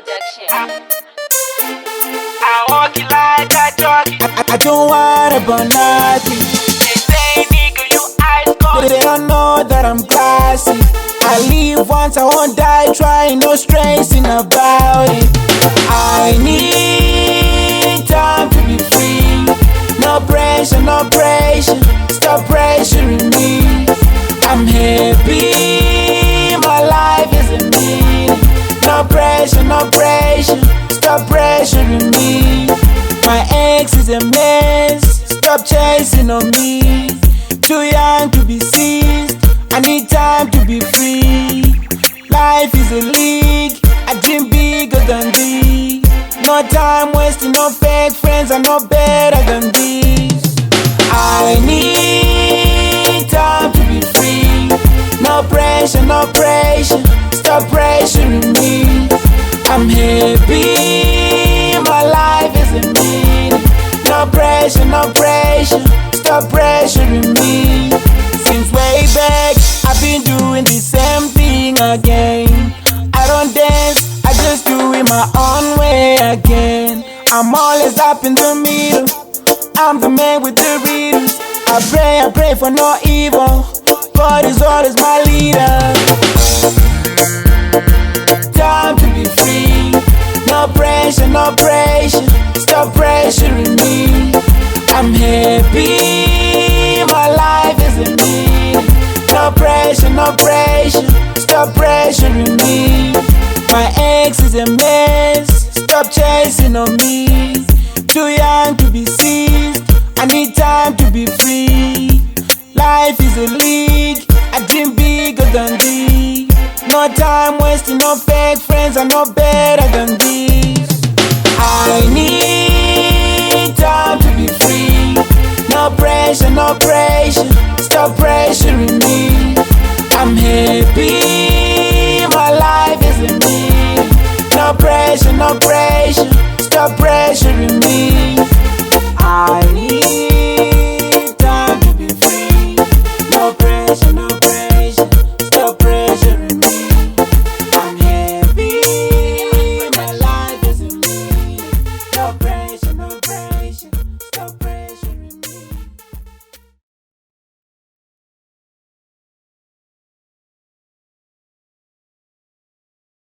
production. I walk it like I talk it. I don't want about nothing. They say, nigga, you ice cold. They don't know that I'm classy. I live once, I won't die trying, no stressing about it. I need time to be free. No pressure, no pressure. Stop pressuring me. I'm happy, my life is a meaning. No pressure, no pressure. Stop pressuring me. My ex is a mess. Stop chasing on me. Too young to be seized. I need time to be free. Life is a league. I dream bigger than these. No time wasting, no fake friends. I'm not better than these. I need time to be free. No pressure, no pressure. Stop pressuring me. I'm happy, my life is a meaning. No pressure, no pressure. Stop pressuring me. Since way back, I've been doing the same thing again. I don't dance, I just do it my own way again. I'm always up in the middle. I'm the man with the rhythms. I pray for no evil. God is always my leader. Time to be free. No pressure, no pressure. Stop pressuring me. I'm happy, my life is a meaning. No pressure, no pressure. Stop pressuring me. My ex is a mess. Stop chasing on me. Too young to be seized. I need time to be free. Life is a league. I dream bigger than these. No time wasting, no fake friends. I'm not better than these. I need time to be free. No pressure, no pressure. Stop pressuring me. I'm happy, my life is a meaning. No pressure, no pressure. Stop pressuring me. I need time to be free. No pressure, no pressure. Stop pressuring me. I'm happy, my life is a meaning. No pressure.